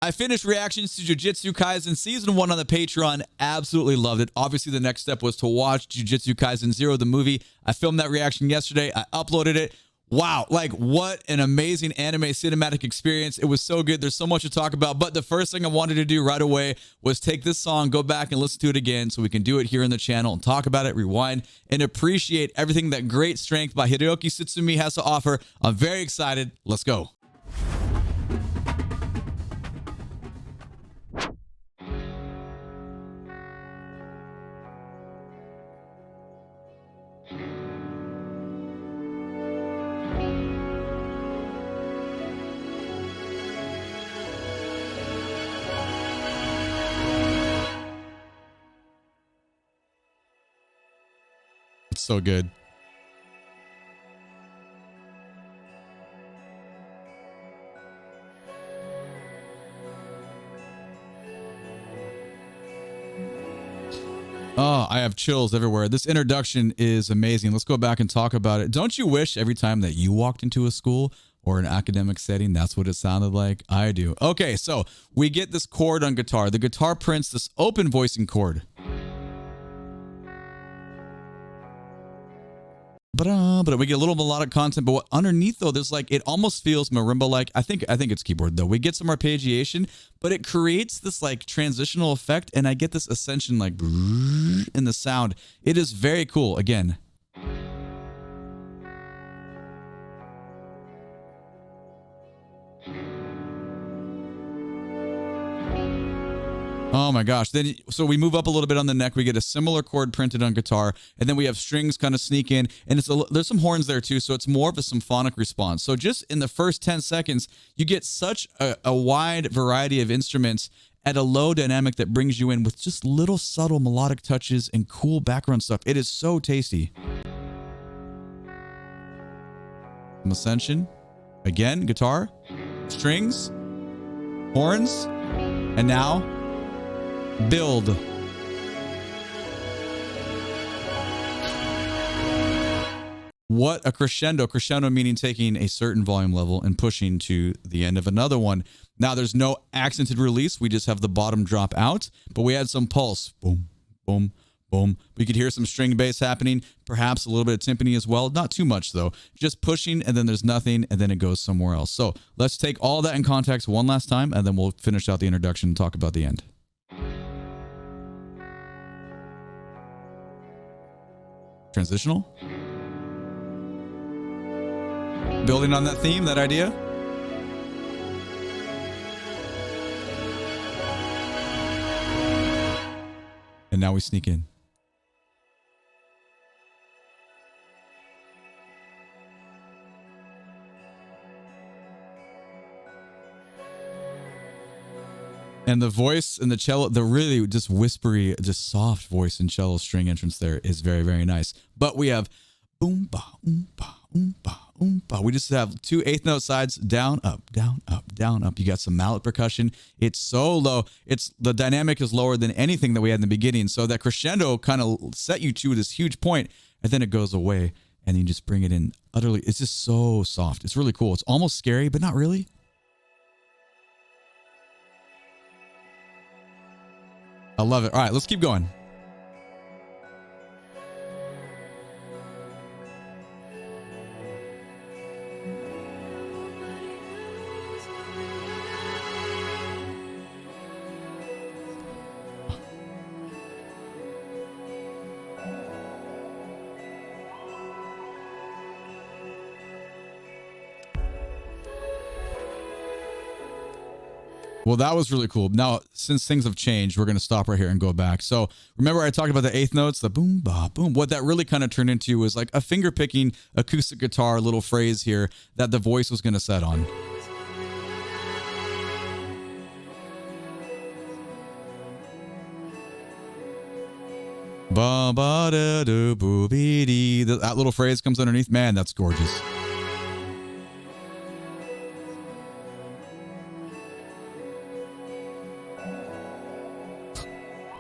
I finished reactions to Jujutsu Kaisen Season 1 on the Patreon. Absolutely loved it. Obviously, the next step was to watch Jujutsu Kaisen 0, the movie. I filmed that reaction yesterday. I uploaded it. Wow, like what an amazing anime cinematic experience. It was so good. There's so much to talk about. But the first thing I wanted to do right away was take this song, go back and listen to it again so we can do it here in the channel and talk about it, rewind, and appreciate everything that Great Strength by Hiroki Sutsumi has to offer. I'm very excited. Let's go. It's so good. Oh, I have chills everywhere. This introduction is amazing. Let's go back and talk about it. Don't you wish every time that you walked into a school or an academic setting, that's what it sounded like? I do. Okay, so we get this chord on guitar. The guitar prints this open voicing chord. But we get a little melodic content, but underneath though, there's like, it almost feels marimba like. I think it's keyboard though. We get some arpeggiation, but it creates this like transitional effect, and I get this ascension like in the sound. It is very cool. Again. Oh my gosh. Then, so we move up a little bit on the neck. We get a similar chord printed on guitar, and then we have strings kind of sneak in, and there's some horns there too, so it's more of a symphonic response. So just in the first 10 seconds, you get such a wide variety of instruments at a low dynamic that brings you in with just little subtle melodic touches and cool background stuff. It is so tasty. Some ascension. Again, guitar, strings, horns, and now build. What a crescendo. Crescendo meaning taking a certain volume level and pushing to the end of another one. Now there's no accented release. We just have the bottom drop out, but we had some pulse. Boom, boom, boom. We could hear some string bass happening, perhaps a little bit of timpani as well. Not too much though. Just pushing, and then there's nothing, and then it goes somewhere else. So let's take all that in context one last time, and then we'll finish out the introduction and talk about the end. Transitional. Building on that theme, that idea. And now we sneak in. And the voice and the cello, the really just whispery, just soft voice and cello string entrance there is very, very nice. But we have boom, ba, ba, ba, ba. We just have two eighth note sides, down, up, down, up, down, up. You got some mallet percussion. It's so low. The dynamic is lower than anything that we had in the beginning. So that crescendo kind of set you to this huge point, and then it goes away, and you just bring it in utterly. It's just so soft. It's really cool. It's almost scary, but not really. I love it. All right, let's keep going. Well, that was really cool. Now, since things have changed, we're going to stop right here and go back. So remember I talked about the eighth notes, the boom, ba, boom. What that really kind of turned into was like a finger picking acoustic guitar little phrase here that the voice was going to set on. Ba, ba, da, do, boo, bee, dee. That little phrase comes underneath. Man, that's gorgeous.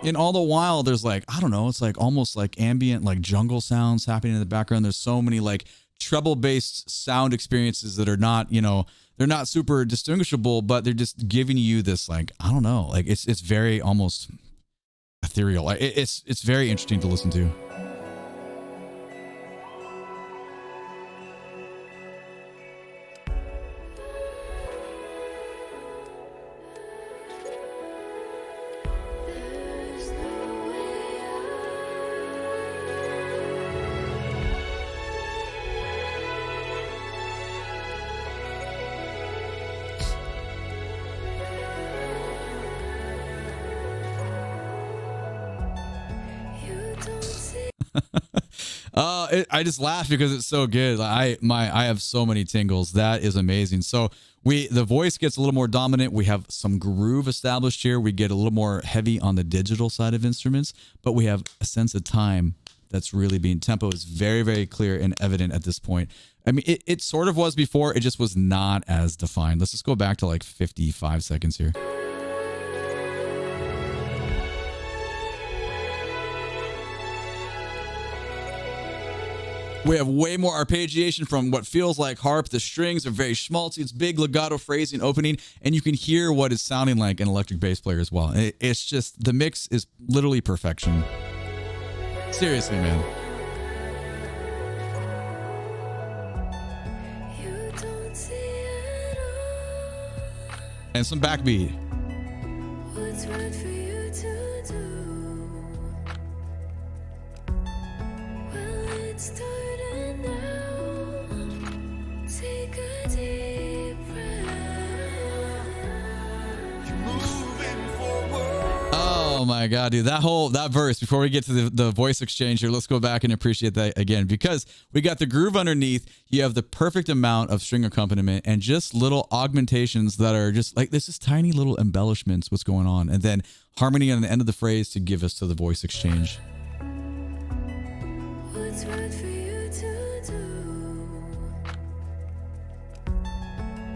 And all the while, there's like, I don't know, it's like almost like ambient, like jungle sounds happening in the background. There's so many like treble-based sound experiences that are not, you know, they're not super distinguishable, but they're just giving you this, like, I don't know, like it's very almost ethereal. It's very interesting to listen to. I just laugh because it's so good. I have so many tingles. That is amazing. So the voice gets a little more dominant. We have some groove established here. We get a little more heavy on the digital side of instruments, but we have a sense of time that's really being, tempo is very, very clear and evident at this point. I mean, it sort of was before, it just was not as defined. Let's just go back to like 55 seconds here. We have way more arpeggiation from what feels like harp. The strings are very schmaltzy. It's big legato phrasing opening, and you can hear what it's sounding like an electric bass player as well. It's just, the mix is literally perfection. Seriously, man. And some backbeat. What's right for you to do? Well, it's starting now. Take a deep breath. You're moving forward. Oh my God, dude. That verse, before we get to the voice exchange here, let's go back and appreciate that again, because we got the groove underneath. You have the perfect amount of string accompaniment and just little augmentations that are just like, this is tiny little embellishments, what's going on. And then harmony on the end of the phrase to give us to the voice exchange. What's right for you to do?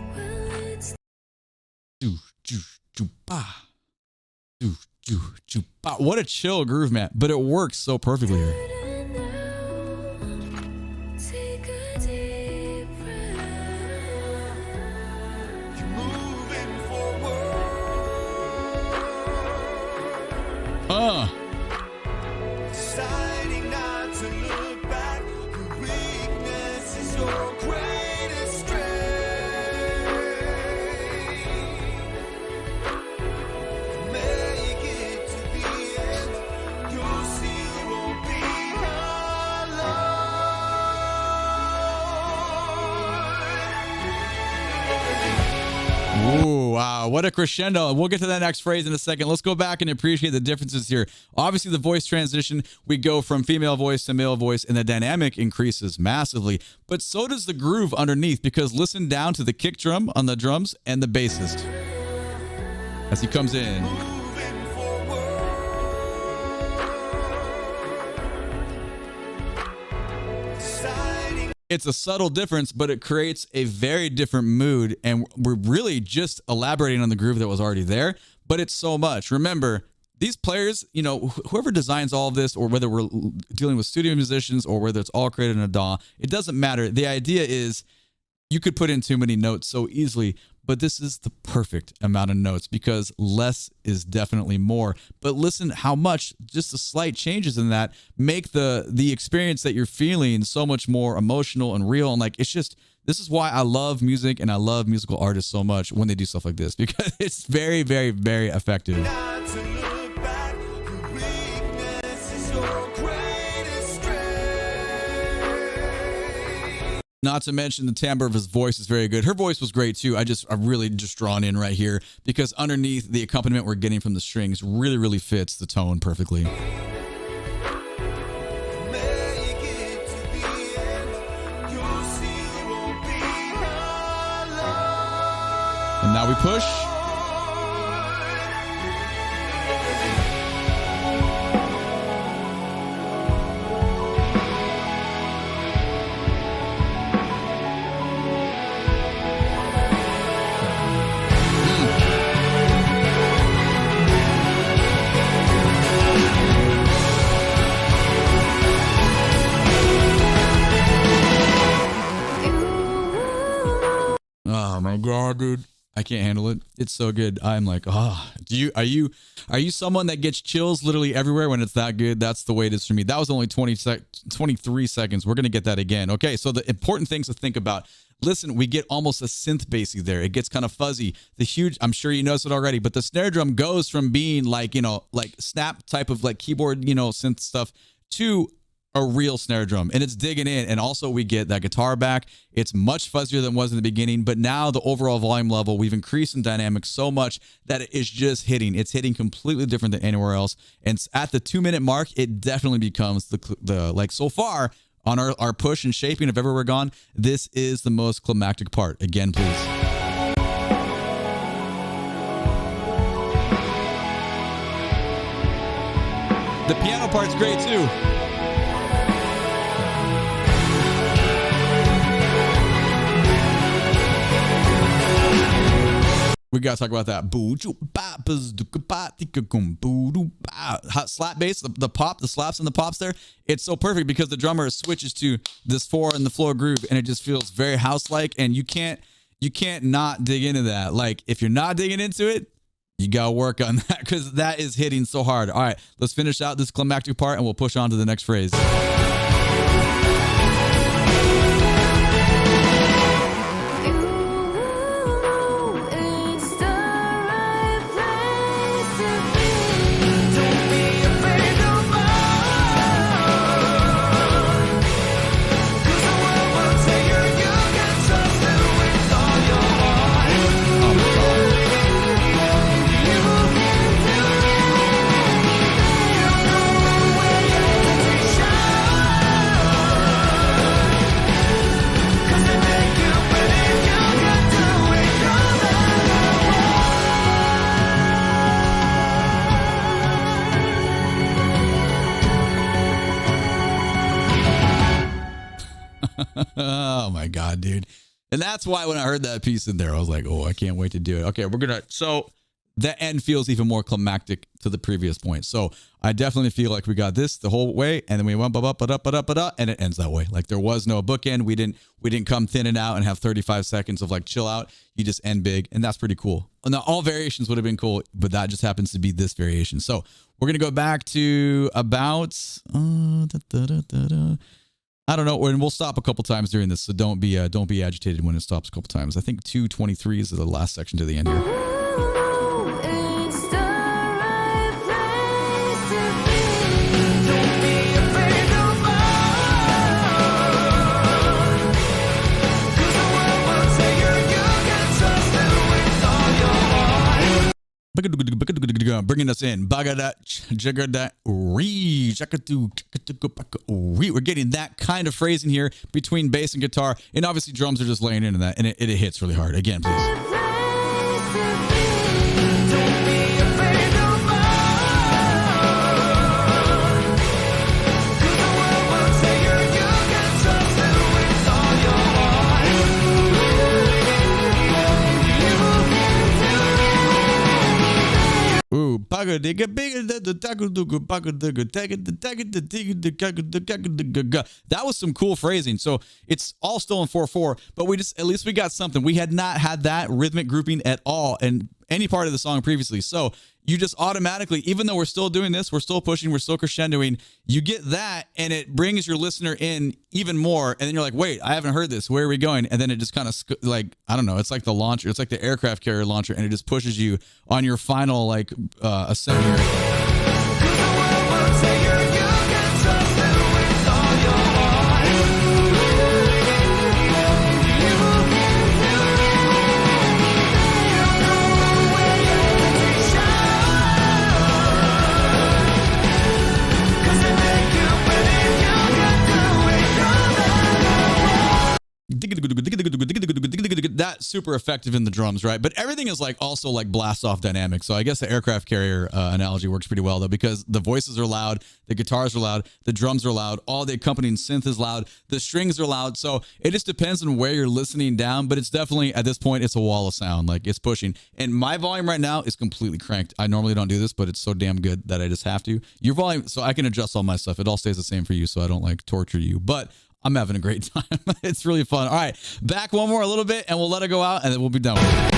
Well, it's what a chill groove, man. But it works so perfectly here. Deciding not to look back. Your weakness is your greatest strength. Make it to the end. You'll see you won't be alone. Ooh, wow, what a crescendo. We'll get to that next phrase in a second. Let's go back and appreciate the differences here. Obviously, the voice transition, we go from female voice to male voice, and the dynamic increases massively. But so does the groove underneath, because listen down to the kick drum on the drums and the bassist as he comes in. It's a subtle difference, but it creates a very different mood. And we're really just elaborating on the groove that was already there, but it's so much. Remember, these players, you know, whoever designs all of this, or whether we're dealing with studio musicians or whether it's all created in a DAW, it doesn't matter. The idea is you could put in too many notes so easily, but this is the perfect amount of notes, because less is definitely more. But listen how much just the slight changes in that make the experience that you're feeling so much more emotional and real. And like, it's just, this is why I love music and I love musical artists so much when they do stuff like this, because it's very, very, very effective. Not to mention the timbre of his voice is very good. Her voice was great too. I'm really just drawn in right here, because underneath the accompaniment we're getting from the strings really, really fits the tone perfectly. And now we push. Oh my God. dude. I can't handle it. It's so good. I'm like, are you someone that gets chills literally everywhere when it's that good? That's the way it is for me. That was only 23 seconds. We're going to get that again. Okay, so the important things to think about. Listen, we get almost a synth bassy there. It gets kind of fuzzy. I'm sure you noticed it already, but the snare drum goes from being like, like snap type of like keyboard, synth stuff to a real snare drum, and it's digging in. And also we get that guitar back. It's much fuzzier than it was in the beginning, but now the overall volume level, we've increased in dynamics so much that it is just hitting. It's hitting completely different than anywhere else. And at the 2-minute mark, it definitely becomes the like so far on our push and shaping of Everywhere Gone, this is the most climactic part. Again, please. The piano part's great too. We gotta talk about that. Hot slap bass, the pop, the slaps and the pops there. It's so perfect because the drummer switches to this 4 in the floor groove, and it just feels very house-like. And you can't not dig into that. Like if you're not digging into it, you gotta work on that because that is hitting so hard. All right, let's finish out this climactic part, and we'll push on to the next phrase. Oh my God, dude. And that's why when I heard that piece in there, I was like, oh, I can't wait to do it. Okay, so the end feels even more climactic to the previous point. So I definitely feel like we got this the whole way, and then we went and it ends that way. Like there was no bookend. We didn't come thin and out and have 35 seconds of like chill out. You just end big, and that's pretty cool. Now all variations would have been cool, but that just happens to be this variation. So we're gonna go back to about I don't know, and we'll stop a couple times during this, so don't be agitated when it stops a couple times. I think 2:23 is the last section to the end here. Bringing us in. We're getting that kind of phrasing here between bass and guitar, and obviously drums are just laying into that, and it hits really hard. Again, please. Ooh, that was some cool phrasing. So it's all still in 4/4, but at least we got something. We had not had that rhythmic grouping at all in any part of the song previously. So you just automatically, even though we're still doing this, we're still pushing, we're still crescendoing, you get that and it brings your listener in even more. And then you're like, wait, I haven't heard this. Where are we going? And then it just kind of like, I don't know. It's like the launcher. It's like the aircraft carrier launcher, and it just pushes you on your final like ascent here. That's super effective in the drums, right? But everything is like also like blast off dynamic. So I guess the aircraft carrier analogy works pretty well though, because the voices are loud, the guitars are loud, the drums are loud, all the accompanying synth is loud, the strings are loud. So it just depends on where you're listening down, but it's definitely at this point it's a wall of sound, like it's pushing. And my volume right now is completely cranked. I normally don't do this, but it's so damn good that I just have to. Your volume, so I can adjust all my stuff. It all stays the same for you, so I don't like torture you. But I'm having a great time. It's really fun. All right, back one more a little bit, and we'll let it go out, and then we'll be done with it.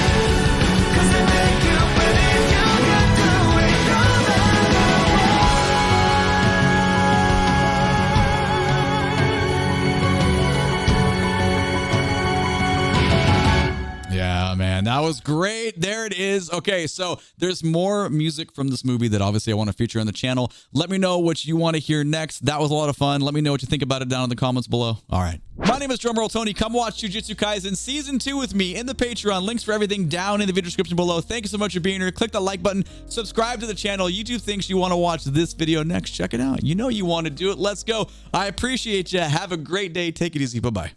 Yeah, man, that was great. There it is. Okay, so there's more music from this movie that obviously I want to feature on the channel. Let me know what you want to hear next. That was a lot of fun. Let me know what you think about it down in the comments below. All right. My name is DrumRollTony. Come watch Jujutsu Kaisen Season 2 with me in the Patreon. Links for everything down in the video description below. Thank you so much for being here. Click the like button. Subscribe to the channel. YouTube thinks you want to watch this video next. Check it out. You know you want to do it. Let's go. I appreciate you. Have a great day. Take it easy. Bye-bye.